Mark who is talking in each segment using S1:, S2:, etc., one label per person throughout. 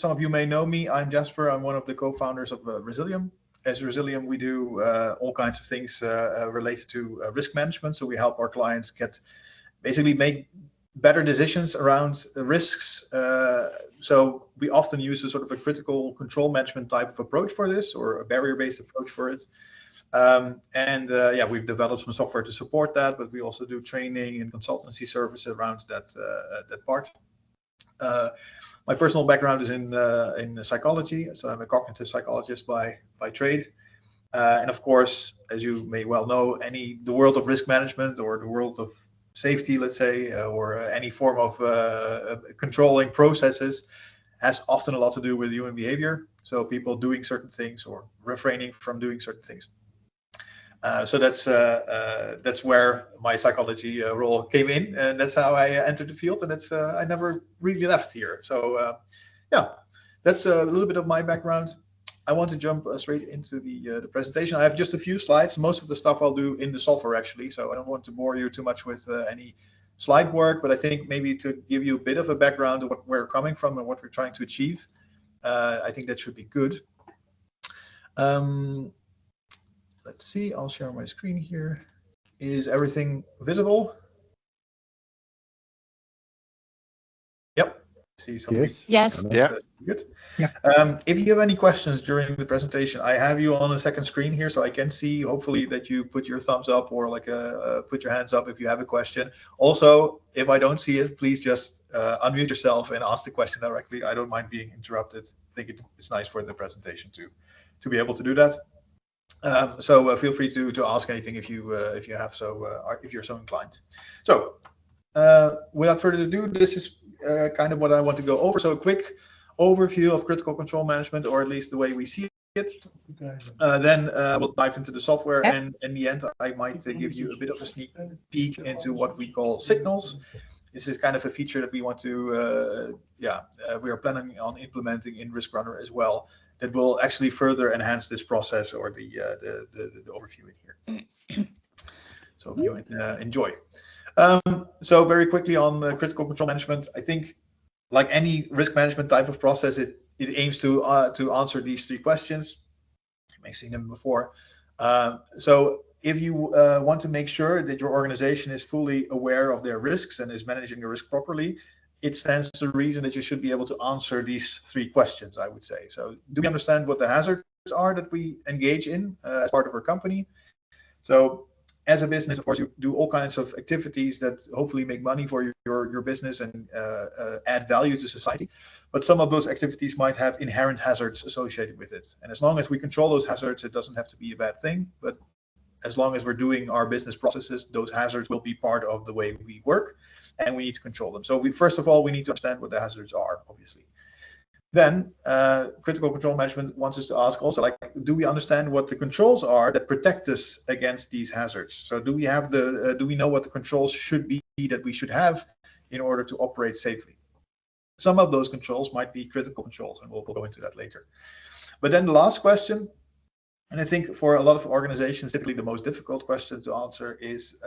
S1: some of you may know me. I'm Jasper. I'm one of the co-founders of Resilium. As Resilium, we do all kinds of things related to risk management. So we help our clients basically make better decisions around risks. So we often use a sort of a critical control management type of approach for this, or a barrier-based approach for it. Yeah, we've developed some software to support that, but we also do training and consultancy services around that part. My personal background is in psychology, so I'm a cognitive psychologist by trade. And of course, as you may well know, the world of risk management or the world of safety, let's say, or any form of controlling processes has often a lot to do with human behavior. So people doing certain things or refraining from doing certain things. So that's where my psychology role came in, and that's how I entered the field, and that's I never really left here. So yeah, that's a little bit of my background. I want to jump straight into the presentation. I have just a few slides. Most of the stuff I'll do in the software actually, so I don't want to bore you too much with any slide work, but I think maybe to give you a bit of a background of what we're coming from and what we're trying to achieve, I think that should be good. Let's see, I'll share my screen here. Is everything visible? Yep. See something.
S2: Yes.
S3: Yeah.
S1: Good.
S2: Yeah.
S1: If you have any questions during the presentation, I have you on a second screen here, so I can see hopefully that you put your thumbs up or like put your hands up if you have a question. Also, if I don't see it, please just unmute yourself and ask the question directly. I don't mind being interrupted. I think it's nice for the presentation to be able to do that. So feel free to ask anything if you have if you're so inclined. So without further ado, this is kind of what I want to go over. So a quick overview of critical control management, or at least the way we see it. Then we'll dive into the software, and in the end, I might give you a bit of a sneak peek into what we call signals. This is kind of a feature that we want to, we are planning on implementing in Riskrunner as well. That will actually further enhance this process or the overview in here. So you enjoy. So very quickly on critical control management, I think like any risk management type of process, it aims to answer these three questions. You may have seen them before. So if you want to make sure that your organization is fully aware of their risks and is managing the risk properly, it stands to reason that you should be able to answer these three questions, I would say. So do we understand what the hazards are that we engage in as part of our company? So as a business, of course, you do all kinds of activities that hopefully make money for your business and add value to society. But some of those activities might have inherent hazards associated with it. And as long as we control those hazards, it doesn't have to be a bad thing. But as long as we're doing our business processes, those hazards will be part of the way we work, and we need to control them. So first of all, we need to understand what the hazards are, obviously. Then critical control management wants us to ask also, like, do we understand what the controls are that protect us against these hazards? So do we have do we know what the controls should be that we should have in order to operate safely? Some of those controls might be critical controls, and we'll go into that later. But then the last question, and I think for a lot of organizations, typically the most difficult question to answer is,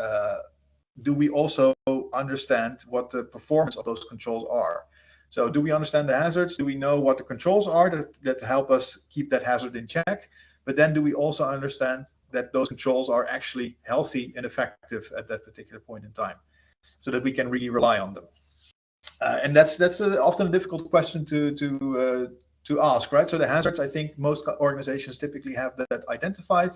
S1: do we also understand what the performance of those controls are? So do we understand the hazards? Do we know what the controls are that help us keep that hazard in check? But then do we also understand that those controls are actually healthy and effective at that particular point in time, so that we can really rely on them? And that's often a difficult question to ask, right? So the hazards, I think most organizations typically have that identified.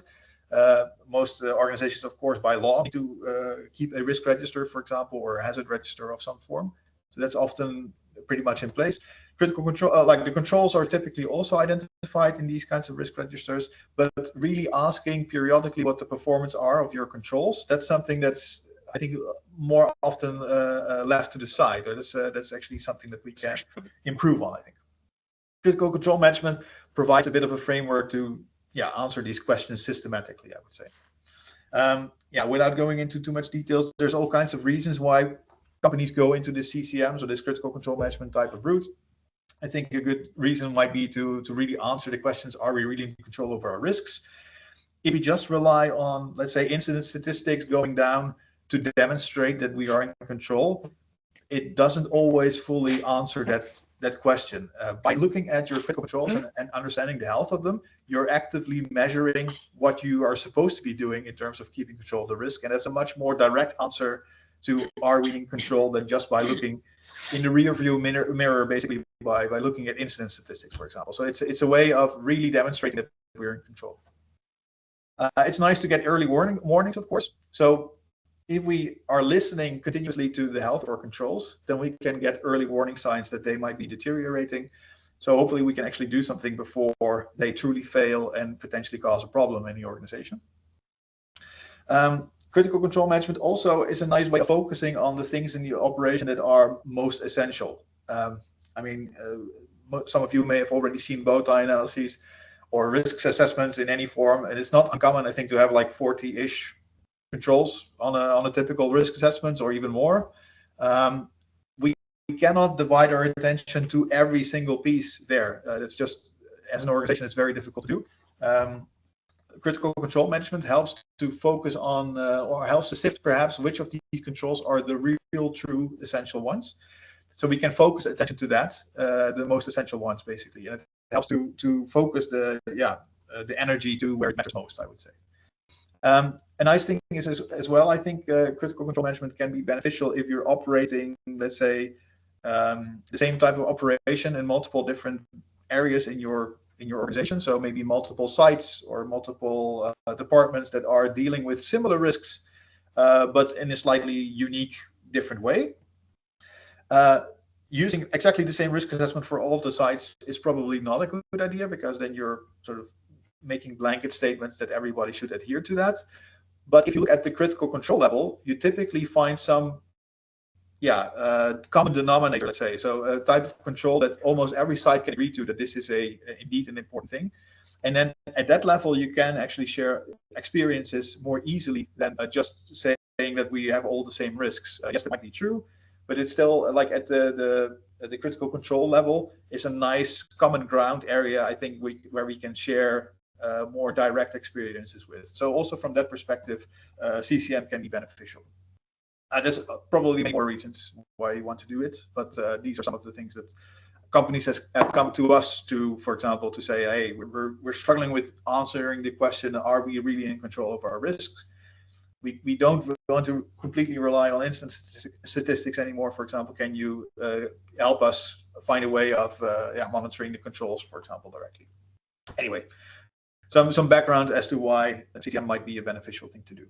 S1: Most organizations, of course, by law, need to keep a risk register, for example, or a hazard register of some form. So that's often pretty much in place. Critical control, like the controls, are typically also identified in these kinds of risk registers, but really asking periodically what the performance are of your controls, that's something that's, I think, more often left to the side, or that's actually something that we can improve on, I think. Critical control management provides a bit of a framework to answer these questions systematically, I would say. Without going into too much details, there's all kinds of reasons why companies go into this CCM, so this critical control management type of route. I think a good reason might be to really answer the questions, are we really in control over our risks? If we just rely on, let's say, incident statistics going down to demonstrate that we are in control, it doesn't always fully answer that that question. By looking at your critical controls and understanding the health of them, you're actively measuring what you are supposed to be doing in terms of keeping control of the risk. And that's a much more direct answer to are we in control than just by looking in the rear view mirror basically by looking at incident statistics, for example. So it's a way of really demonstrating that we're in control. It's nice to get early warnings, of course. So if we are listening continuously to the health of our controls, then we can get early warning signs that they might be deteriorating. So hopefully we can actually do something before they truly fail and potentially cause a problem in the organization. Critical control management also is a nice way of focusing on the things in the operation that are most essential. I mean, some of you may have already seen bow tie analyses or risk assessments in any form, and it's not uncommon, I think, to have like 40-ish controls on a typical risk assessment or even more. We cannot divide our attention to every single piece there. That's just, as an organization, it's very difficult to do. Critical control management helps to focus on, or helps to sift perhaps which of these controls are the real, true, essential ones. So we can focus attention to that, the most essential ones, basically. And it helps to focus the energy to where it matters most, I would say. A nice thing is as well, I think critical control management can be beneficial if you're operating, let's say, the same type of operation in multiple different areas in your organization. So maybe multiple sites or multiple departments that are dealing with similar risks, but in a slightly unique, different way. Using exactly the same risk assessment for all of the sites is probably not a good idea, because then you're sort of making blanket statements that everybody should adhere to that. But if you look at the critical control level, you typically find some common denominator, let's say. So a type of control that almost every site can agree to, that this is indeed an important thing. And then at that level, you can actually share experiences more easily than just saying that we have all the same risks. Yes, that might be true, but it's still like at the critical control level is a nice common ground area, I think, where we can share more direct experiences with. So also from that perspective, CCM can be beneficial. There's probably many more reasons why you want to do it, but these are some of the things that companies have come to us to, for example, to say, hey, we're struggling with answering the question, are we really in control of our risks? We don't want to completely rely on incident statistics anymore. For example, can you help us find a way of monitoring the controls, for example, directly? Anyway, some background as to why CCM might be a beneficial thing to do.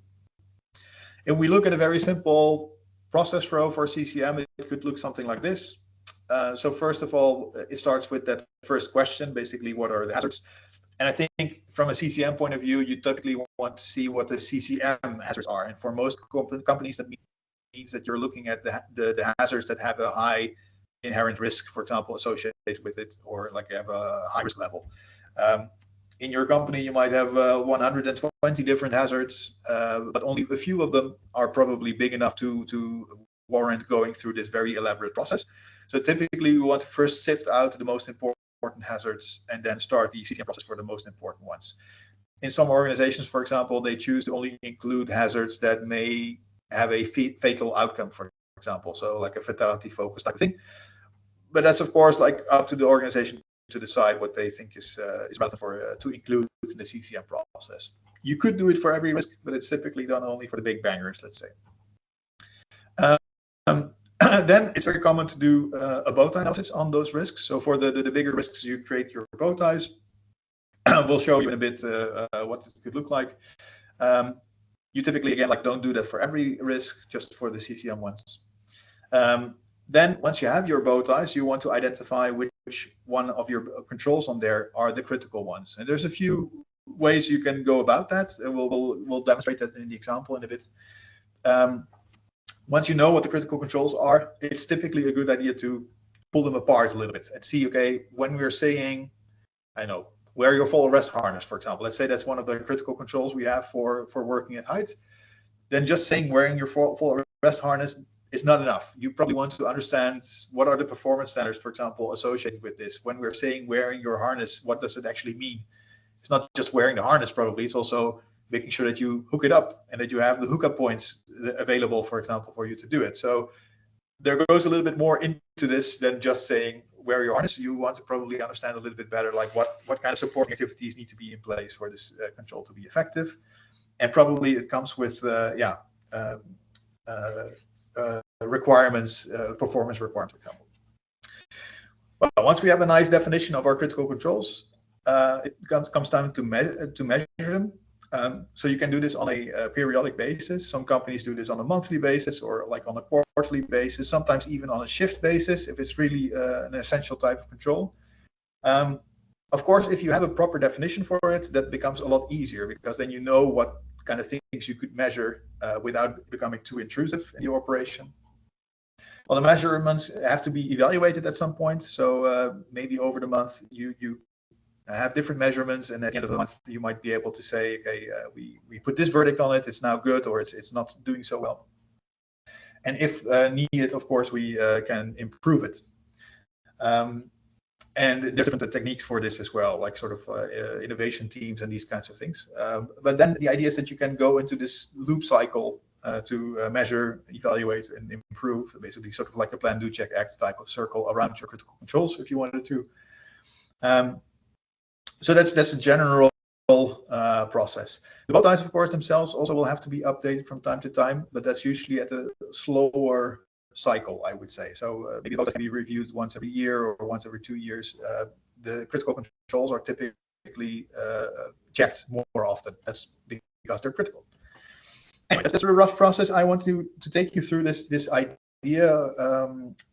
S1: If we look at a very simple process flow for CCM, it could look something like this. So first of all, it starts with that first question, basically, what are the hazards? And I think from a CCM point of view, you typically want to see what the CCM hazards are. And for most companies, that means that you're looking at the hazards that have a high inherent risk, for example, associated with it, or like you have a high risk level. In your company, you might have 120 different hazards, but only a few of them are probably big enough to warrant going through this very elaborate process. So typically, we want to first sift out the most important hazards and then start the CCM process for the most important ones. In some organizations, for example, they choose to only include hazards that may have a fatal outcome, for example, so like a fatality focus type of thing. But that's, of course, like up to the organization to decide what they think is relevant for to include in the CCM process. You could do it for every risk, but it's typically done only for the big bangers, let's say. Then it's very common to do a bow tie analysis on those risks. So for the bigger risks, you create your bow ties. We'll show you in a bit what it could look like. You typically, again, don't do that for every risk, just for the CCM ones. Then once you have your bow ties, you want to identify which one of your controls on there are the critical ones. And there's a few ways you can go about that. We'll demonstrate that in the example in a bit. Once you know what the critical controls are, it's typically a good idea to pull them apart a little bit and see, okay, when we're saying, wear your full arrest harness, for example. Let's say that's one of the critical controls we have for working at height. Then just saying wearing your full arrest harness is not enough. You probably want to understand what are the performance standards, for example, associated with this. When we're saying wearing your harness, what does it actually mean? It's not just wearing the harness, probably. It's also making sure that you hook it up and that you have the hookup points available, for example, for you to do it. So there goes a little bit more into this than just saying where you're honest, you want to probably understand a little bit better, like what kind of supporting activities need to be in place for this control to be effective. And probably it comes with requirements, performance requirements, for example. Well, once we have a nice definition of our critical controls, it comes time to measure them. So you can do this on a periodic basis. Some companies do this on a monthly basis, or like on a quarterly basis, sometimes even on a shift basis if it's really an essential type of control. Of course, if you have a proper definition for it, that becomes a lot easier, because then you know what kind of things you could measure without becoming too intrusive in your operation. Well, the measurements have to be evaluated at some point. So maybe over the month you have different measurements, and at the end of the month you might be able to say, okay, we put this verdict on it, it's now good, or it's not doing so well. And if needed, of course, we can improve it. And there's different techniques for this as well, like sort of innovation teams and these kinds of things. But then the idea is that you can go into this loop cycle to measure, evaluate, and improve, basically sort of like a plan, do, check, act type of circle around your critical controls, if you wanted to. So that's a general process. The bow ties, of course, themselves also will have to be updated from time to time, but that's usually at a slower cycle, I would say. So maybe those can be reviewed once every year or once every 2 years. The critical controls are typically checked more often. That's because they're critical. Anyway, that's a rough process. I want to take you through this idea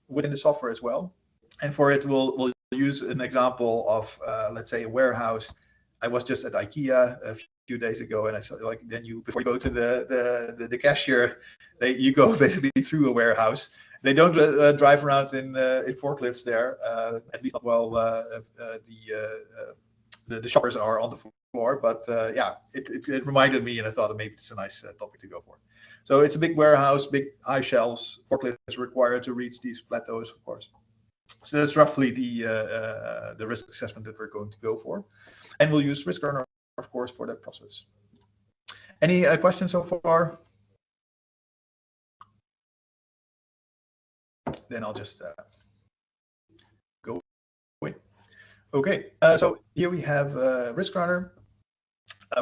S1: within the software as well. And for it, we'll use an example of, let's say, a warehouse. I was just at IKEA a few days ago, and I saw, like, then before you go to the cashier, you go basically through a warehouse. They don't drive around in forklifts there, at least not while the shoppers are on the floor. But yeah, it reminded me, and I thought maybe it's a nice topic to go for. So it's a big warehouse, big high shelves. Forklifts required to reach these plateaus, of course. So that's roughly the risk assessment that we're going to go for. And we'll use Riskrunner, of course, for that process. Any questions so far? Then I'll just go in. Okay, so here we have Riskrunner.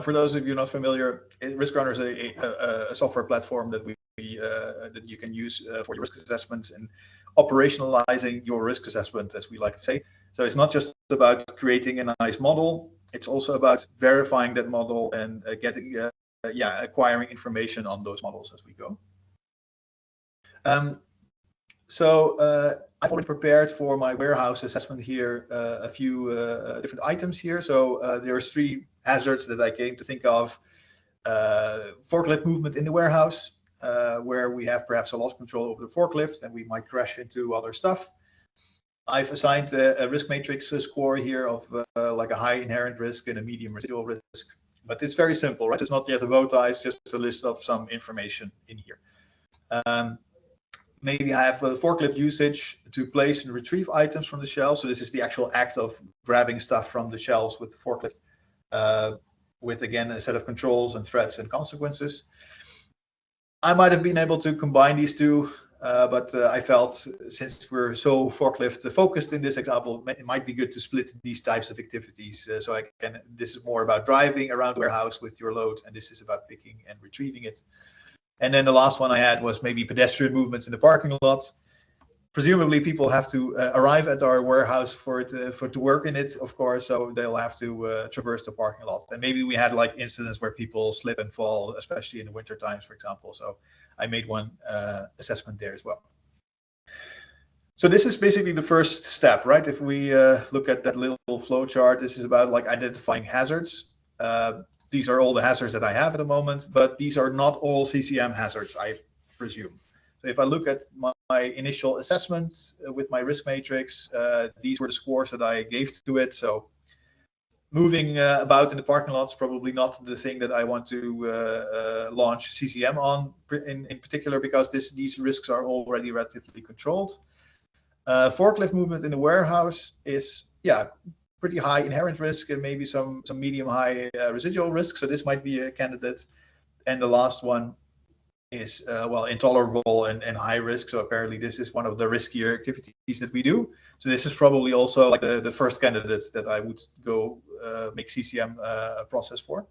S1: For those of you not familiar, Riskrunner is a software platform that that you can use for your risk assessments and operationalizing your risk assessment, as we like to say. So it's not just about creating a nice model, it's also about verifying that model and acquiring information on those models as we go. I've already prepared for my warehouse assessment here a few different items here. So there's 3 hazards that I came to think of. Forklift movement in the warehouse, where we have perhaps a loss control over the forklift and we might crash into other stuff. I've assigned a risk matrix score here of like a high inherent risk and a medium residual risk. But it's very simple, right? It's not yet a bow tie, it's just a list of some information in here. Maybe I have a forklift usage to place and retrieve items from the shelves. So this is the actual act of grabbing stuff from the shelves with the forklift, with, again, a set of controls and threats and consequences. I might have been able to combine these two, but I felt, since we're so forklift focused in this example, it might be good to split these types of activities. So this is more about driving around the warehouse with your load, and this is about picking and retrieving it. And then the last one I had was maybe pedestrian movements in the parking lot. Presumably people have to arrive at our warehouse for to work in it, of course, so they'll have to traverse the parking lot. And maybe we had like incidents where people slip and fall, especially in the winter times, for example. So I made one assessment there as well. So this is basically the first step, right? If we look at that little flow chart, this is about like identifying hazards. These are all the hazards that I have at the moment, but these are not all CCM hazards, I presume. So if I look at my initial assessments with my risk matrix, these were the scores that I gave to it. So moving about in the parking lot is probably not the thing that I want to launch CCM on in particular, because these risks are already relatively controlled. Forklift movement in the warehouse is, pretty high inherent risk and maybe some medium high residual risk. So this might be a candidate. And the last one is, intolerable and high risk. So apparently this is one of the riskier activities that we do. So this is probably also like the first candidate that I would go make CCM a process for.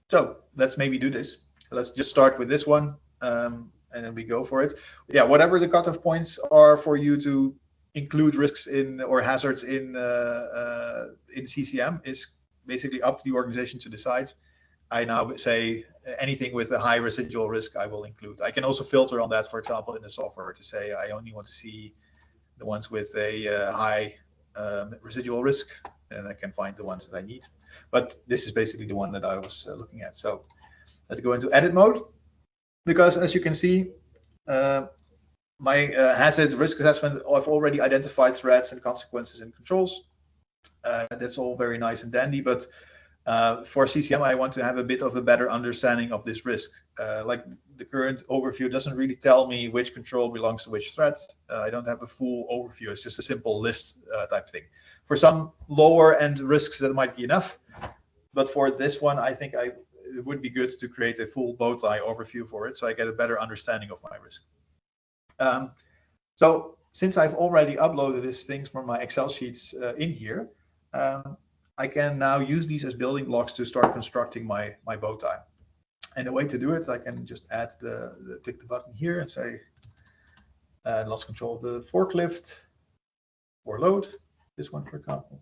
S1: So let's maybe do this. Let's just start with this one, and then we go for it. Yeah, whatever the cutoff points are for you to include risks in or hazards in CCM is basically up to the organization to decide. I now say anything with a high residual risk I will include. I can also filter on that, for example, in the software to say I only want to see the ones with a high residual risk, and I can find the ones that I need. But this is basically the one that I was looking at. So let's go into edit mode, because as you can see, my hazard risk assessment, I've already identified threats and consequences and controls. That's all very nice and dandy, but for CCM, I want to have a bit of a better understanding of this risk. Like the current overview doesn't really tell me which control belongs to which threat. I don't have a full overview. It's just a simple list type thing. For some lower end risks, that might be enough. But for this one, I think it would be good to create a full bow tie overview for it, so I get a better understanding of my risk. So since I've already uploaded these things from my Excel sheets in here, I can now use these as building blocks to start constructing my bow tie. And the way to do it, I can just add click the button here and say, lost control of the forklift or load, this one, for example.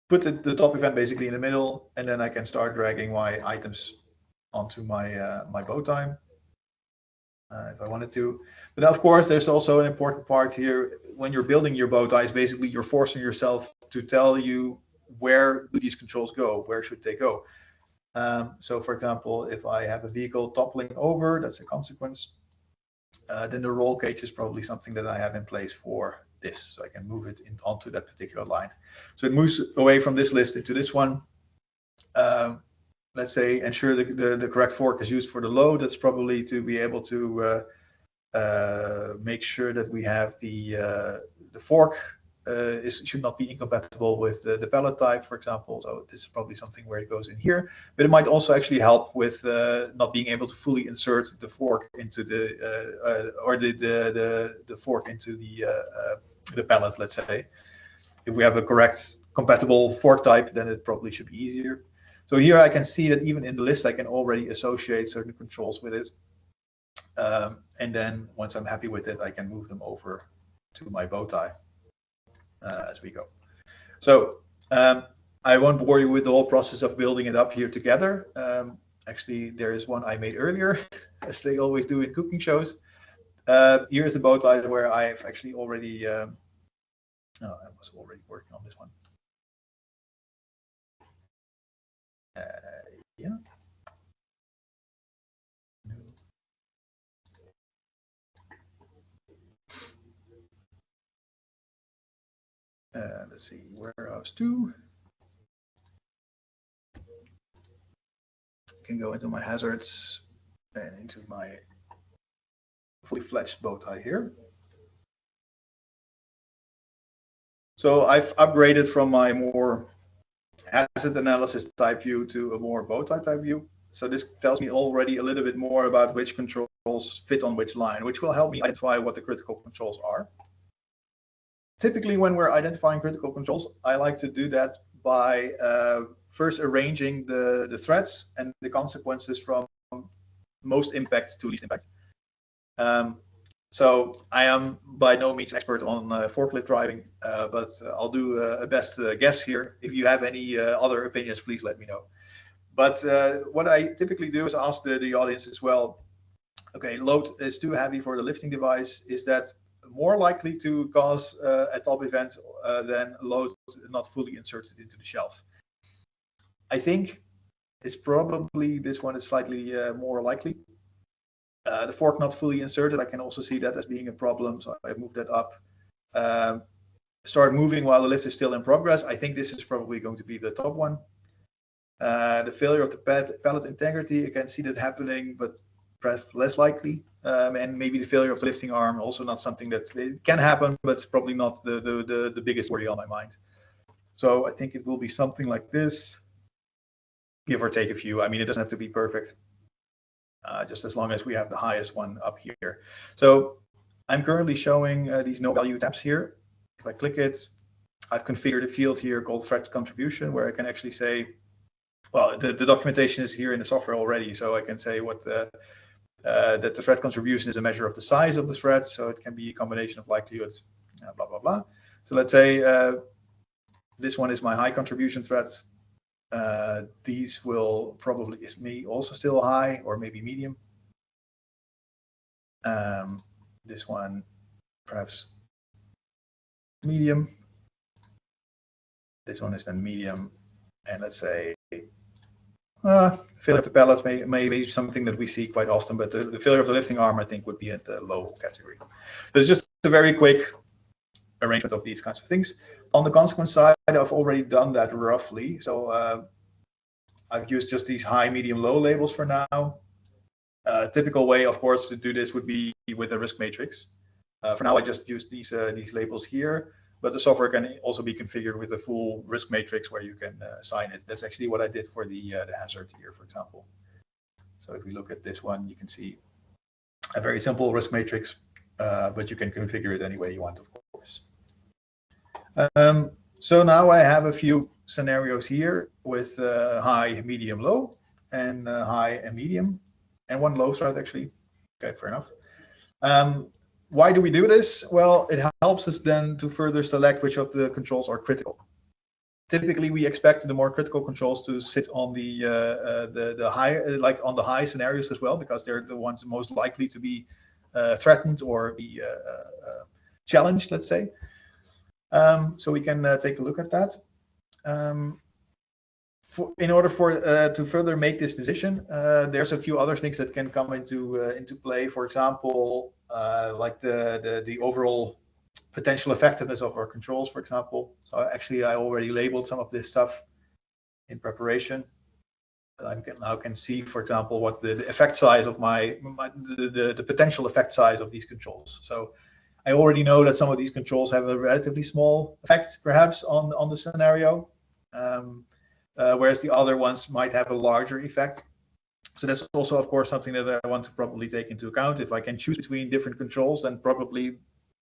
S1: Put the top event basically in the middle, and then I can start dragging my items onto my my bow tie if I wanted to. But of course, there's also an important part here. When you're building your bow ties, basically you're forcing yourself to tell you where do these controls go, where should they go. So for example, if I have a vehicle toppling over, that's a consequence, then the roll cage is probably something that I have in place for this. So I can move it onto that particular line. So it moves away from this list into this one. Let's say ensure the correct fork is used for the load. That's probably to be able to make sure that we have the fork should not be incompatible with the pallet type, for example. So this is probably something where it goes in here, but it might also actually help with not being able to fully insert the fork into the fork into the pallet. Let's say if we have a correct compatible fork type, then it probably should be easier. So here I can see that even in the list, I can already associate certain controls with it. And then once I'm happy with it, I can move them over to my bow tie as we go. So I won't bore you with the whole process of building it up here together. Actually, there is one I made earlier, as they always do in cooking shows. Here's the bow tie where I've actually already, I was already working on this one. Yeah. Let's see, warehouse 2. I can go into my hazards and into my fully fledged bow tie here. So I've upgraded from my more hazard analysis type view to a more bow tie type view. So this tells me already a little bit more about which controls fit on which line, which will help me identify what the critical controls are. Typically, when we're identifying critical controls, I like to do that by first arranging the threats and the consequences from most impact to least impact. So I am by no means expert on forklift driving, but I'll do a best guess here. If you have any other opinions, please let me know. But what I typically do is ask the audience as well, okay, load is too heavy for the lifting device. Is that more likely to cause a top event than load not fully inserted into the shelf? I think it's probably this one is slightly more likely. The fork not fully inserted, I can also see that as being a problem, so I move that up. Start moving while the lift is still in progress. I think this is probably going to be the top one. The failure of the pallet integrity, I can see that happening, but perhaps less likely. And maybe the failure of the lifting arm, also not something that it can happen, but it's probably not the biggest worry on my mind. So I think it will be something like this, give or take a few. I mean, it doesn't have to be perfect. just as long as we have the highest one up here. So I'm currently showing these no value tabs here. If I click it, I've configured a field here called threat contribution, where I can actually say, well, the documentation is here in the software already, so I can say what that the threat contribution is a measure of the size of the threat, so it can be a combination of likelihoods, blah, blah, blah. So let's say this one is my high contribution threat. These will probably, is me also still high or maybe medium. This one perhaps medium. This one is then medium, and let's say failure of the pallet may be something that we see quite often, but the failure of the lifting arm, I think, would be at the low category. But it's just a very quick arrangement of these kinds of things. On the consequence side, I've already done that roughly. So I've used just these high, medium, low labels for now. Typical way, of course, to do this would be with a risk matrix. For now, I just use these labels here, but the software can also be configured with a full risk matrix where you can assign it. That's actually what I did for the hazard here, for example. So if we look at this one, you can see a very simple risk matrix, but you can configure it any way you want, of course. So now I have a few scenarios here with high, medium, low, and high and medium, and one low threat actually. Okay, fair enough. Why do we do this? Well, it helps us then to further select which of the controls are critical. Typically, we expect the more critical controls to sit on the high, like on the high scenarios as well, because they're the ones most likely to be threatened or be challenged, let's say. So we can take a look at that. In order to further make this decision, there's a few other things that can come into play. For example, like the overall potential effectiveness of our controls, for example. So actually, I already labeled some of this stuff in preparation. I now can see, for example, what the effect size of the potential effect size of these controls. So I already know that some of these controls have a relatively small effect, perhaps, on the scenario. Whereas the other ones might have a larger effect. So that's also, of course, something that I want to probably take into account. If I can choose between different controls, then probably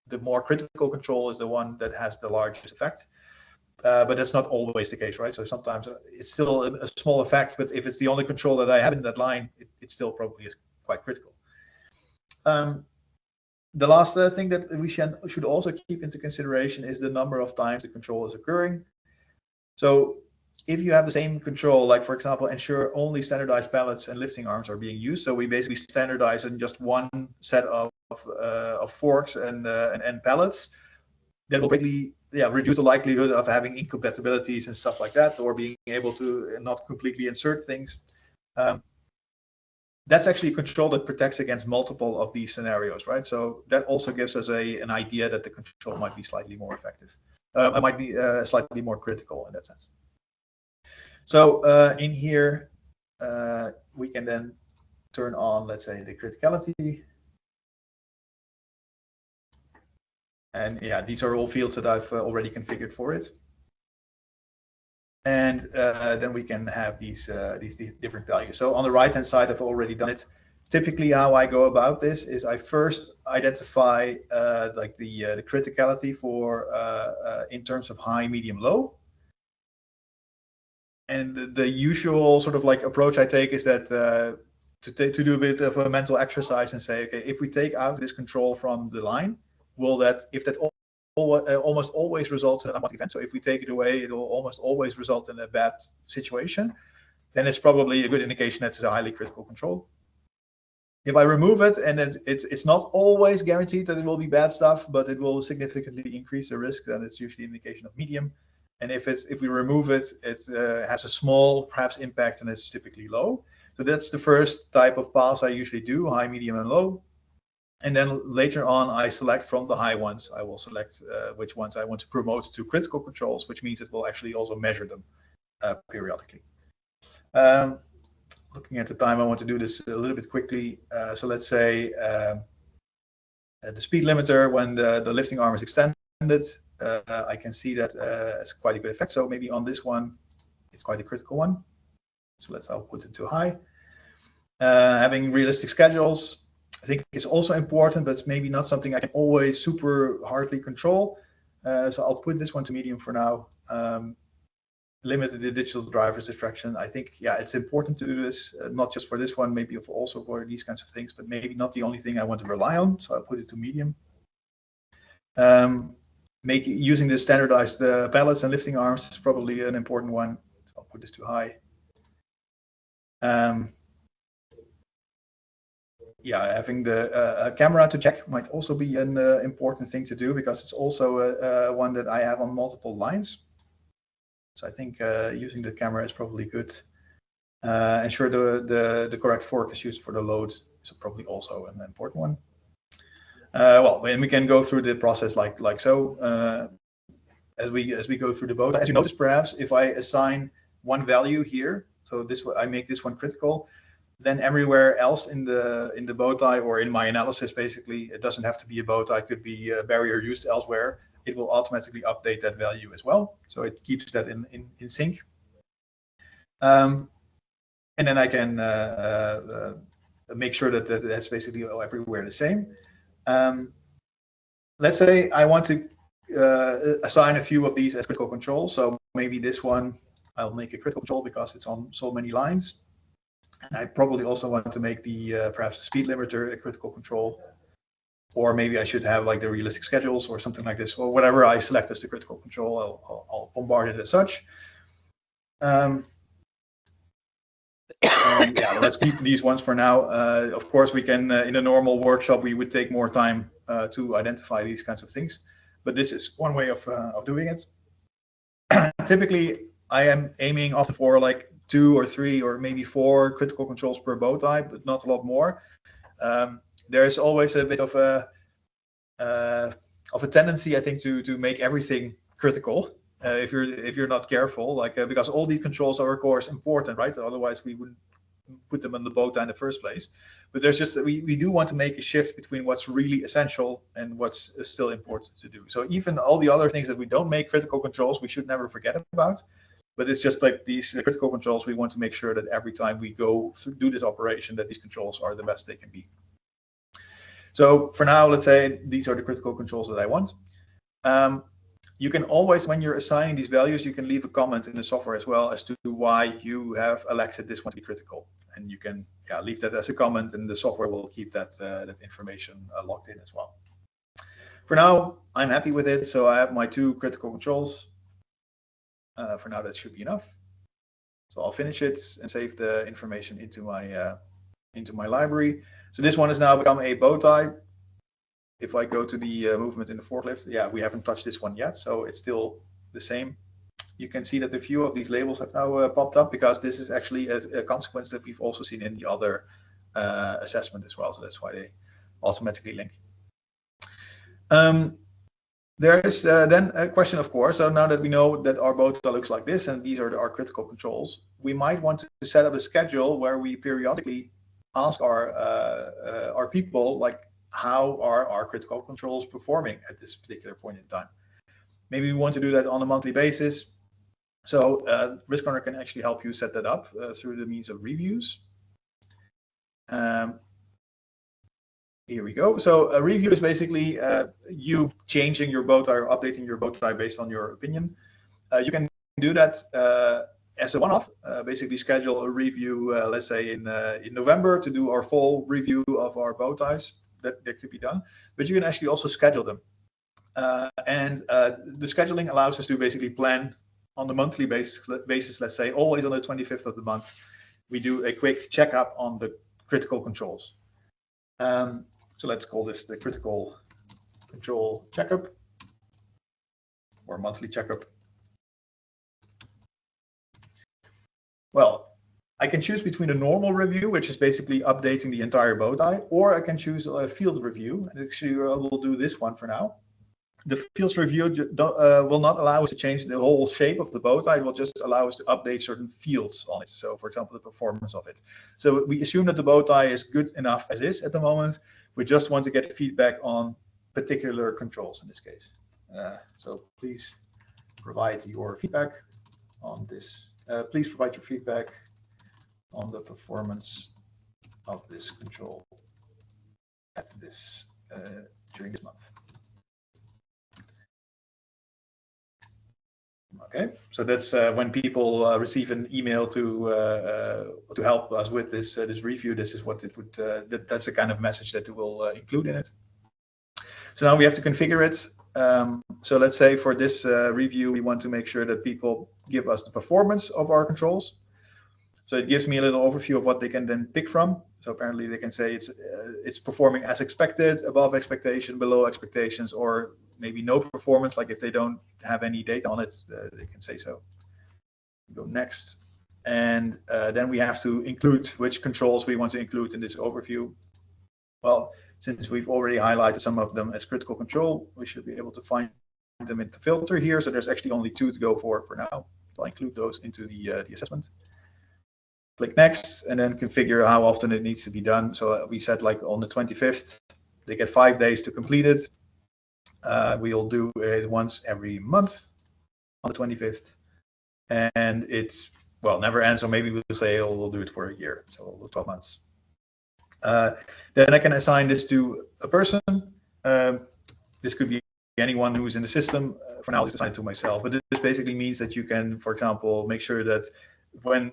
S1: the more critical control is the one that has the largest effect. But that's not always the case, right? So sometimes it's still a small effect, but if it's the only control that I have in that line, it still probably is quite critical. The last thing that we should also keep into consideration is the number of times the control is occurring. So if you have the same control, like for example, ensure only standardized pallets and lifting arms are being used. So we basically standardize in just one set of forks and pallets. That will greatly reduce the likelihood of having incompatibilities and stuff like that, or being able to not completely insert things. That's actually a control that protects against multiple of these scenarios, right? So that also gives us an idea that the control might be slightly more effective. It might be slightly more critical in that sense. So in here, we can then turn on, let's say, the criticality. And yeah, these are all fields that I've already configured for it. And then we can have these different values. So on the right-hand side, I've already done it. Typically, how I go about this is I first identify like the criticality for in terms of high, medium, low. And the usual sort of like approach I take is that to do a bit of a mental exercise and say, okay, if we take out this control from the line, if that almost always results in an unwanted event. So if we take it away, it will almost always result in a bad situation. Then it's probably a good indication that it's a highly critical control. If I remove it, and it's not always guaranteed that it will be bad stuff, but it will significantly increase the risk, then it's usually an indication of medium. And if we remove it, it has a small, perhaps, impact, and it's typically low. So that's the first type of pass I usually do, high, medium, and low. And then later on, I select from the high ones. I will select which ones I want to promote to critical controls, which means it will actually also measure them periodically. Looking at the time, I want to do this a little bit quickly. So let's say the speed limiter, when the lifting arm is extended, I can see that it's quite a good effect. So maybe on this one, it's quite a critical one. So I'll put it to high. Having realistic schedules, I think, is also important, but it's maybe not something I can always super hardly control. So I'll put this one to medium for now. Limit the digital driver's distraction. I think, yeah, it's important to do this, not just for this one, maybe also for these kinds of things, but maybe not the only thing I want to rely on. So I'll put it to medium. Using the standardized pallets and lifting arms is probably an important one. So I'll put this to high. Yeah, having the camera to check might also be an important thing to do, because it's also one that I have on multiple lines. So I think using the camera is probably good. Ensure the correct fork is used for the load is probably also an important one. Well, and we can go through the process like so. As we go through the bow tie, as you notice, perhaps if I assign one value here, so this I make this one critical, then everywhere else in the bow tie or in my analysis, basically, it doesn't have to be a bow tie, it could be a barrier used elsewhere. It will automatically update that value as well, so it keeps that in sync. And then I can make sure that that's basically everywhere the same. Let's say I want to assign a few of these as critical controls. So maybe this one I'll make a critical control because it's on so many lines. And I probably also want to make the perhaps the speed limiter a critical control. Or maybe I should have like the realistic schedules or something like this, or whatever I select as the critical control, I'll bombard it as such. Yeah, let's keep these ones for now. Of course, we can, in a normal workshop, we would take more time to identify these kinds of things. But this is one way of doing it. Typically, I am aiming often for like 2 or 3 or maybe 4 critical controls per bow tie, but not a lot more. There is always a bit of a tendency, I think, to make everything critical. If you're not careful, like because all these controls are of course important, right? Otherwise we wouldn't put them on the bow tie in the first place. But there's just we do want to make a shift between what's really essential and what's still important to do. So even all the other things that we don't make critical controls, we should never forget about. But it's just like these critical controls, we want to make sure that every time we go through, do this operation, that these controls are the best they can be. So for now, let's say these are the critical controls that I want. You can always, when you're assigning these values, you can leave a comment in the software as well as to why you have elected this one to be critical. And you can leave that as a comment, and the software will keep that, that information locked in as well. For now, I'm happy with it. So I have my 2 critical controls. For now, that should be enough. So I'll finish it and save the information into my library. So this one has now become a bow tie. If I go to the movement in the forklift, yeah, we haven't touched this one yet, so it's still the same. You can see that a few of these labels have now popped up, because this is actually a consequence that we've also seen in the other assessment as well. So that's why they automatically link. There is then a question, of course. So now that we know that our bow tie looks like this, and these are our critical controls, we might want to set up a schedule where we periodically ask our people, like, how are our critical controls performing at this particular point in time? Maybe we want to do that on a monthly basis. So Riskrunner can actually help you set that up through the means of reviews. Here we go. So a review is basically you changing your bow tie or updating your bow tie based on your opinion. You can do that as a one-off. Basically schedule a review, let's say in November, to do our full review of our bow ties. That could be done, but you can actually also schedule them. And the scheduling allows us to basically plan on the monthly basis, let's say always on the 25th of the month, we do a quick checkup on the critical controls. So let's call this the critical control checkup, or monthly checkup. Well, I can choose between a normal review, which is basically updating the entire bow tie, or I can choose a field review. And actually, we'll do this one for now. The fields review will not allow us to change the whole shape of the bow tie. It will just allow us to update certain fields on it. So, for example, the performance of it. So we assume that the bow tie is good enough as is at the moment. We just want to get feedback on particular controls in this case. So please provide your feedback on this. Please provide your feedback on the performance of this control at this during this month. Okay, so that's when people receive an email to help us with this this review. This is what it would. That's the kind of message that it will include in it. So now we have to configure it. So let's say for this review, we want to make sure that people give us the performance of our controls. So it gives me a little overview of what they can then pick from. So apparently they can say it's performing as expected, above expectation, below expectations, or maybe no performance. Like if they don't have any data on it, they can say so. Go next. And then we have to include which controls we want to include in this overview. Well, since we've already highlighted some of them as critical control, we should be able to find them in the filter here. So there's actually only 2 to go for now. So I'll include those into the assessment. Click next, and then configure how often it needs to be done. So we said like on the 25th, they get 5 days to complete it. We'll do it once every month on the 25th. And it's, well, never ends. So maybe we'll say, oh, we'll do it for a year. So we'll do 12 months. Then I can assign this to a person. This could be anyone who's in the system. For now, I'll just assign it to myself. But this basically means that you can, for example, make sure that when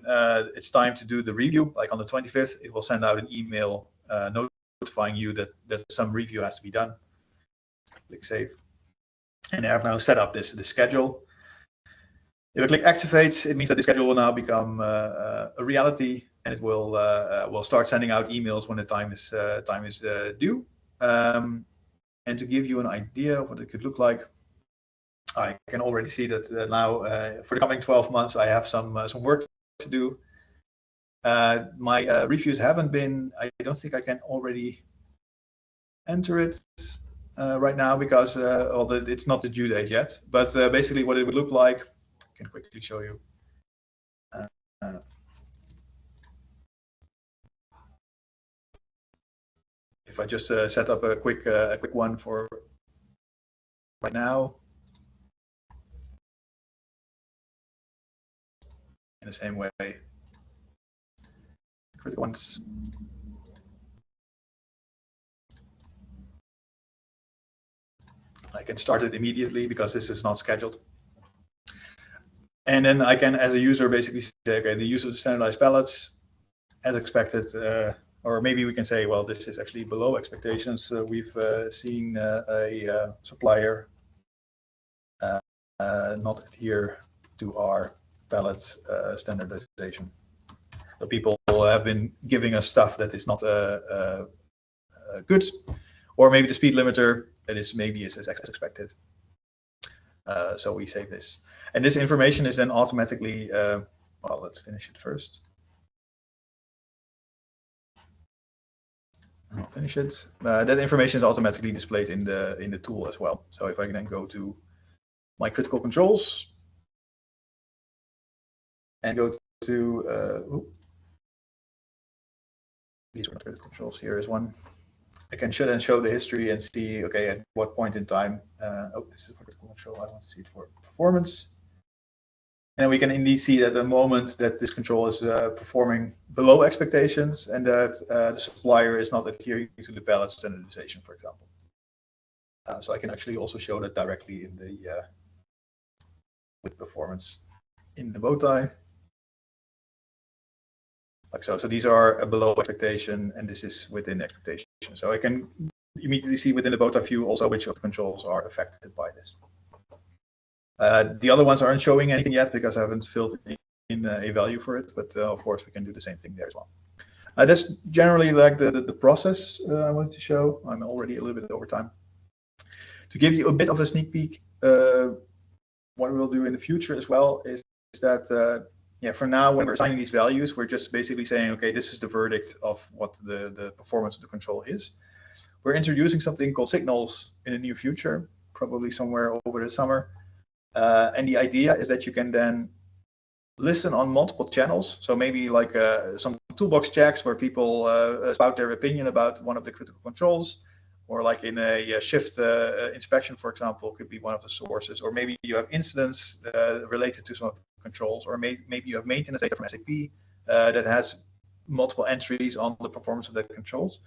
S1: it's time to do the review, like on the 25th, it will send out an email notifying you that some review has to be done. Click save. And I have now set up this schedule. If I click activate, it means that the schedule will now become a reality, and it will start sending out emails when the time is due. And to give you an idea of what it could look like, I can already see that now for the coming 12 months, I have some work to do. My reviews haven't been, I don't think I can already enter it right now because it's not the due date yet. But basically what it would look like, I can quickly show you. If I just set up a quick one for right now. In the same way, critical ones. I can start it immediately because this is not scheduled. And then I can, as a user, basically say, okay, the use of the standardized ballots, as expected, or maybe we can say, well, this is actually below expectations. We've seen a supplier not adhere to our ballot standardization. So people have been giving us stuff that is not good, or maybe the speed limiter that is maybe is as expected. So we save this, and this information is then automatically. Well, let's finish it first. I'll finish it. That information is automatically displayed in the tool as well. So if I can then go to my critical controls and go to these are not critical controls. Here is one. I can then show the history and see, okay, at what point in time. Oh, this is for critical control. I want to see it for performance. And we can indeed see that the moment that this control is performing below expectations, and that the supplier is not adhering to the ballot standardization, for example. So I can actually also show that directly in the with performance in the bow tie. Like so. So these are below expectation, and this is within expectation. So I can immediately see within the bow tie view also which of the controls are affected by this. The other ones aren't showing anything yet because I haven't filled in a value for it, but of course we can do the same thing there as well. That's generally like the process I wanted to show. I'm already a little bit over time. To give you a bit of a sneak peek, what we'll do in the future as well is that yeah, for now, when we're assigning these values, we're just basically saying, okay, this is the verdict of what the performance of the control is. We're introducing something called signals in the near future, probably somewhere over the summer. And the idea is that you can then listen on multiple channels. So maybe like some toolbox checks where people spout their opinion about one of the critical controls, or like in a shift inspection, for example, could be one of the sources. Or maybe you have incidents related to some of the controls, or maybe you have maintenance data from SAP that has multiple entries on the performance of the controls.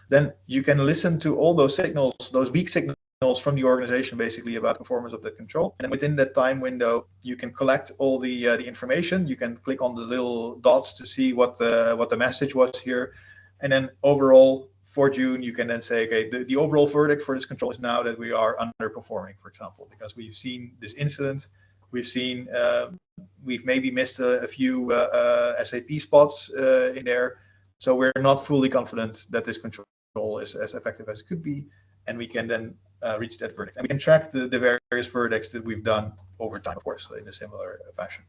S1: Then you can listen to all those signals, those weak signals from the organization, basically about the performance of the control. And within that time window, you can collect all the information. You can click on the little dots to see what the message was here. And then overall, for June, you can then say, okay, the overall verdict for this control is now that we are underperforming, for example, because we've seen this incident. We've seen, we've maybe missed a few SAP spots in there. So we're not fully confident that this control is as effective as it could be. And we can then reach that verdict. And we can track the various verdicts that we've done over time, of course, in a similar fashion.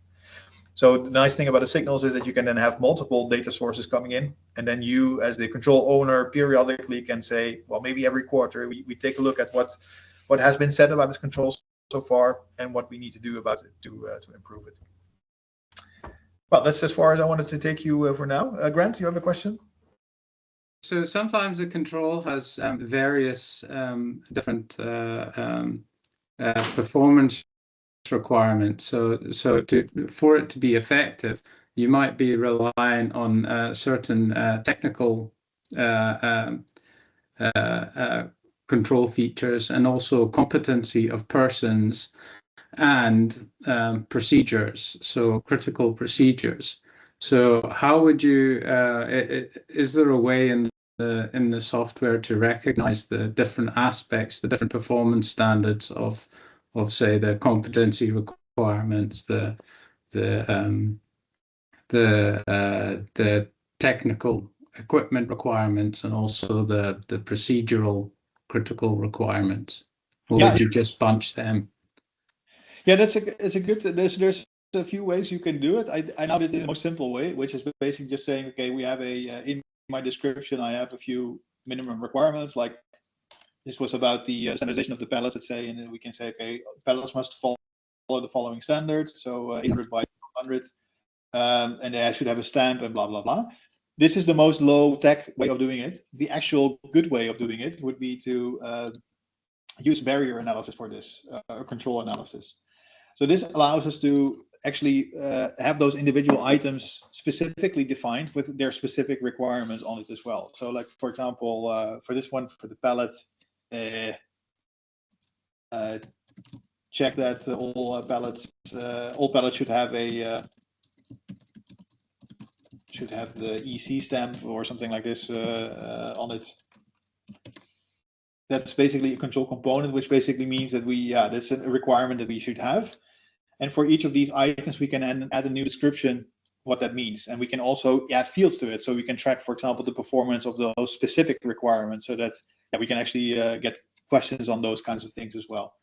S1: So the nice thing about the signals is that you can then have multiple data sources coming in, and then you, as the control owner, periodically can say, well, maybe every quarter we take a look at what has been said about this control so far and what we need to do about it to improve it. Well, that's as far as I wanted to take you for now. Grant, you have a question?
S2: So sometimes a control has various different performance requirements. So for it to be effective, you might be relying on certain technical control features, and also competency of persons and procedures, so critical procedures. So how would you, is there a way in the software to recognize the different aspects, the different performance standards of say the competency requirements, the technical equipment requirements, and also the procedural critical requirements? Or would you just bunch them?
S1: Yeah, it's a good. There's a few ways you can do it. I now did it in the most simple way, which is basically just saying, okay, we have in my description, I have a few minimum requirements, like this was about the standardization of the pallets, let's say, and then we can say, okay, pallets must follow the following standards, so 800 by 100, and they should have a stamp and blah blah blah. This is the most low-tech way of doing it. The actual good way of doing it would be to use barrier analysis for this, or control analysis. So this allows us to actually have those individual items specifically defined with their specific requirements on it as well. So like, for example, for this one, for the pallet, check that all pallets should have a the EC stamp or something like this on it. That's basically a control component, which basically means that that's a requirement that we should have. And for each of these items, we can add a new description, what that means. And we can also add fields to it. So we can track, for example, the performance of those specific requirements, so that we can actually get questions on those kinds of things as well.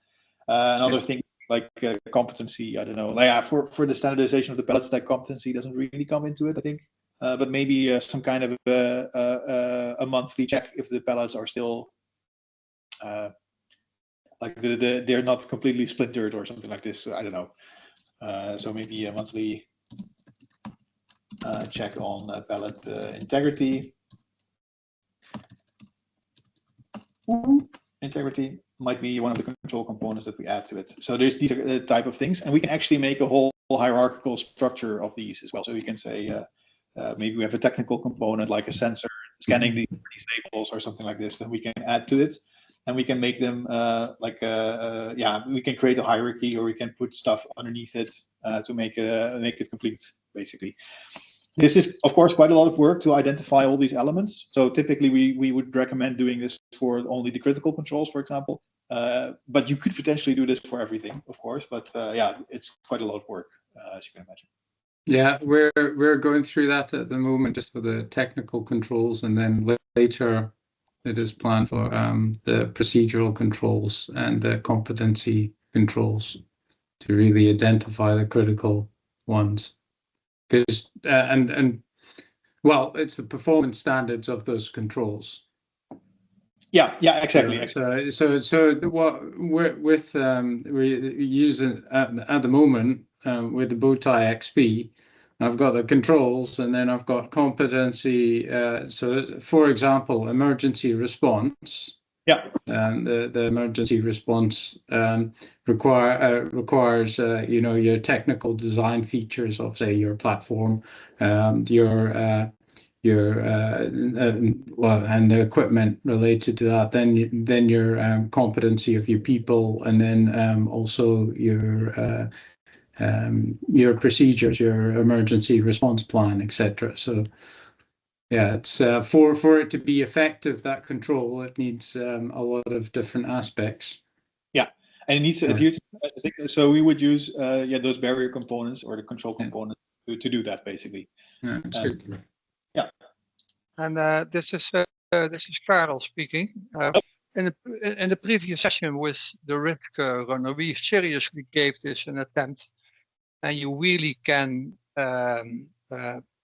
S1: Another thing like competency, I don't know, like for the standardization of the pallets, that competency doesn't really come into it, I think. But maybe some kind of a monthly check if the pallets are still like they're not completely splintered or something like this. I don't know. So maybe a monthly check on pallet integrity. Integrity might be one of the control components that we add to it. So these are the type of things, and we can actually make a whole hierarchical structure of these as well. So we can say maybe we have a technical component like a sensor scanning these labels or something like this. Then we can add to it. And we can make them we can create a hierarchy, or we can put stuff underneath it to make it complete, basically. This is, of course, quite a lot of work to identify all these elements. So typically we would recommend doing this for only the critical controls, for example. But you could potentially do this for everything, of course. But it's quite a lot of work, as you can imagine.
S2: Yeah, we're going through that at the moment, just for the technical controls, and then later it is planned for the procedural controls and the competency controls to really identify the critical ones. Because well, it's the performance standards of those controls. Yeah, exactly. So what we're using at the moment with the Bowtie XP. I've got the controls, and then I've got competency. So, for example, emergency response. Yeah. The emergency response requires your technical design features of, say, your platform, your well, and the equipment related to that, then your competency of your people, and then also your procedures, your emergency response plan, etc. So yeah, it's for it to be effective, that control, it needs a lot of different aspects.
S1: Yeah, and it needs to adhere to. So we would use those barrier components or the control components to do that basically.
S2: Yeah, it's good.
S1: Yeah.
S3: And this is Karel speaking. In the previous session with the Riskrunner, we seriously gave this an attempt, and you really can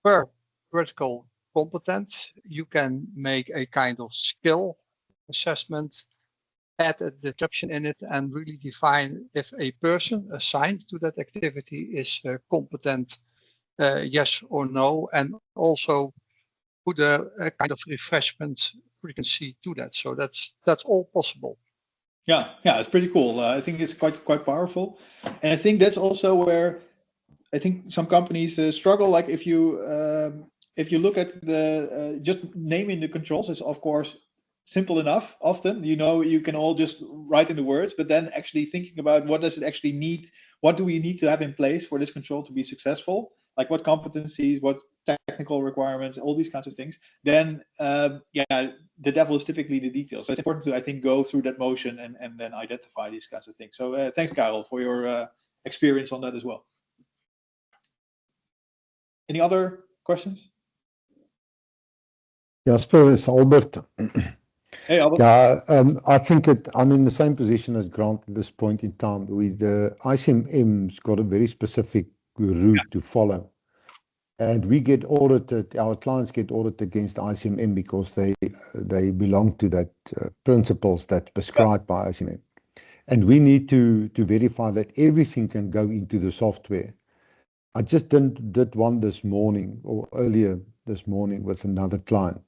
S3: per vertical competence, you can make a kind of skill assessment, add a description in it, and really define if a person assigned to that activity is competent, yes or no, and also put a kind of refreshment frequency to that. So that's all possible.
S1: Yeah, it's pretty cool. I think it's quite powerful, and I think that's also where I think some companies struggle. Like if you look at the just naming the controls is of course simple enough. Often, you can all just write in the words, but then actually thinking about what does it actually need, what do we need to have in place for this control to be successful, like what competencies, what technical requirements, all these kinds of things. Then the devil is typically the details. So it's important to, I think, go through that motion and then identify these kinds of things. So thanks, Karel, for your experience on that as well. Any other questions?
S4: Jasper, it's Albert.
S1: Hey, Albert.
S4: Yeah, I think I'm in the same position as Grant at this point in time. With the ICMM's got a very specific route to follow. And we get audited, our clients get audited against ICMM because they belong to that principles that's prescribed by ICMM. And we need to verify that everything can go into the software. I just did one this morning or earlier this morning with another client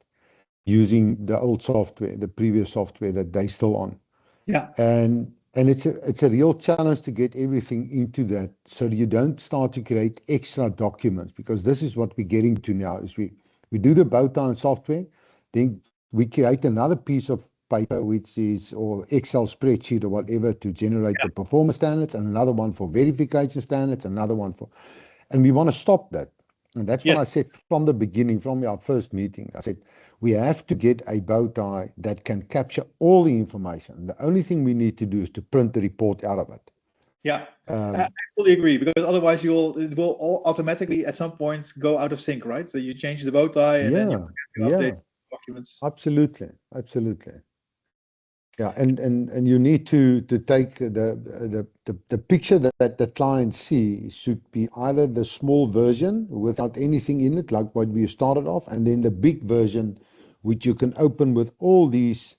S4: using the old software, the previous software that they still on.
S1: Yeah.
S4: And it's a real challenge to get everything into that so you don't start to create extra documents, because this is what we're getting to now is we do the Bowtie software, then we create another piece of paper which is or Excel spreadsheet or whatever to generate the performance standards, and another one for verification standards, another one for, and we want to stop that. And that's what I said from the beginning, from our first meeting. I said, we have to get a Bowtie that can capture all the information. The only thing we need to do is to print the report out of it.
S1: Yeah, I fully agree, because otherwise it will all automatically at some point go out of sync, right? So you change the Bowtie and then you update documents.
S4: Absolutely. Yeah, and you need to take the picture that the client sees should be either the small version without anything in it, like what we started off, and then the big version, which you can open with all these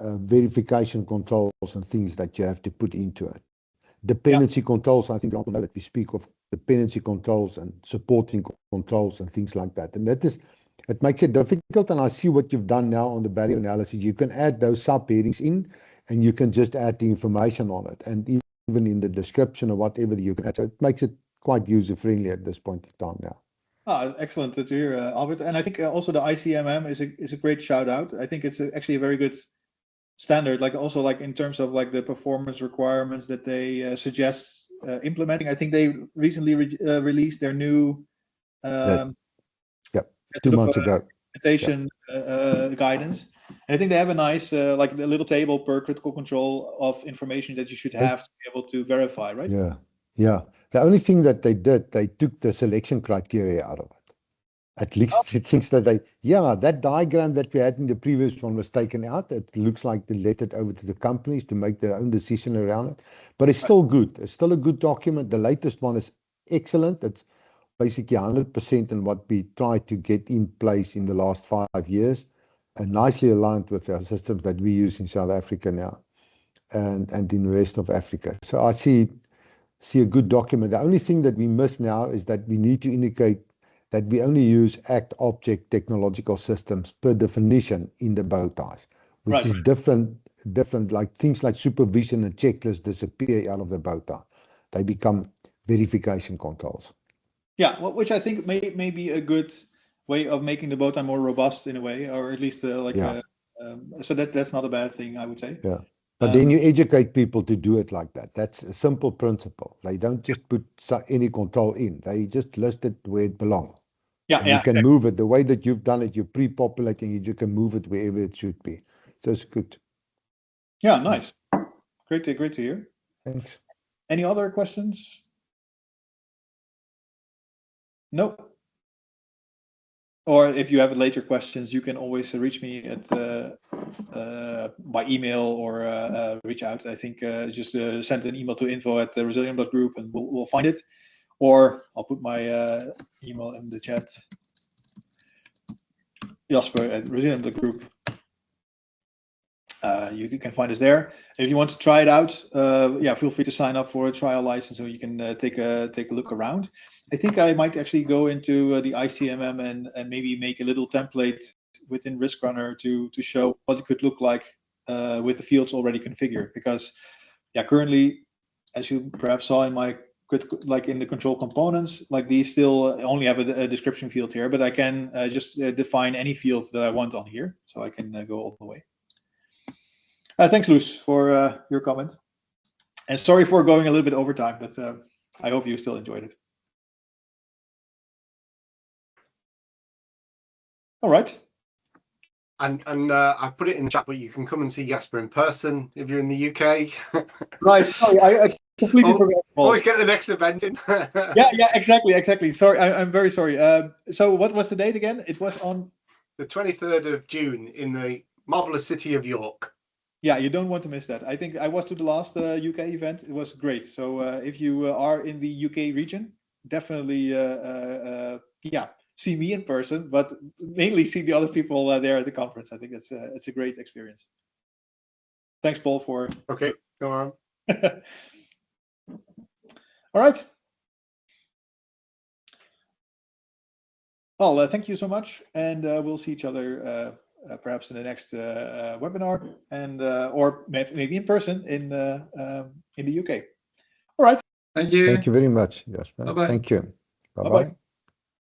S4: verification controls and things that you have to put into it. Dependency controls, I think you know that we speak of dependency controls and supporting controls and things like that. And it makes it difficult, and I see what you've done now on the barrier analysis. You can add those subheadings in, and you can just add the information on it, and even in the description or whatever you can add. So it makes it quite user-friendly at this point in time now.
S1: Excellent to hear, Albert. And I think also the ICMM is a great shout out. I think it's actually a very good standard, like also like in terms of like the performance requirements that they suggest implementing. I think they recently released their new
S4: 2 months ago
S1: implementation guidance. And I think they have a nice like a little table per critical control of information that you should have to be able to verify, right?
S4: Yeah. The only thing that they did, they took the selection criteria out of it. At least it thinks that that diagram that we had in the previous one was taken out. It looks like they let it over to the companies to make their own decision around it. But it's still good. It's still a good document. The latest one is excellent. It's basically 100% in what we tried to get in place in the last 5 years, and nicely aligned with our systems that we use in South Africa now and in the rest of Africa. So I see a good document. The only thing that we miss now is that we need to indicate that we only use act-object technological systems per definition in the Bowties, which is different, like things like supervision and checklists disappear out of the Bowtie. They become verification controls.
S1: Yeah, which I think may be a good way of making the bow tie more robust in a way, or at least so that's not a bad thing, I would say.
S4: Yeah. But then you educate people to do it like that. That's a simple principle. They don't just put any control in. They just list it where it belongs.
S1: Yeah,
S4: and you can move it the way that you've done it. You're pre-populating it. You can move it wherever it should be. So it's good.
S1: Yeah, nice. Great to hear.
S4: Thanks.
S1: Any other questions? No. Or if you have later questions, you can always reach me at by email or reach out. I think just send an email to info@resilient.group and we'll find it. Or I'll put my email in the chat. Jasper@resilient.group. You can find us there. If you want to try it out, feel free to sign up for a trial license so you can take a look around. I think I might actually go into the ICMM and maybe make a little template within Riskrunner to show what it could look like with the fields already configured. Because currently, as you perhaps saw in my in the control components, like these still only have a description field here, but I can just define any field that I want on here, so I can go all the way. Thanks, Loes, for your comment. And sorry for going a little bit over time, but I hope you still enjoyed it. All right.
S5: And I put it in the chat, but you can come and see Jasper in person if you're in the UK.
S1: Right. Sorry, I completely forgot.
S5: Always get the next event in.
S1: yeah, exactly. Sorry, I'm very sorry. So what was the date again? It was on
S5: the 23rd of June in the marvelous city of York.
S1: Yeah, you don't want to miss that. I think I was to the last UK event. It was great. So if you are in the UK region, definitely, see me in person, but mainly see the other people there at the conference. I think it's a great experience. Thanks, Paul, for.
S5: Okay, go on.
S1: All right. Well, thank you so much, and we'll see each other perhaps in the next webinar, and or maybe in person in the UK. All right.
S2: Thank you.
S4: Thank you very much, Jasper.
S2: Bye-bye.
S4: Thank you.
S1: Bye-bye.
S4: Bye-bye.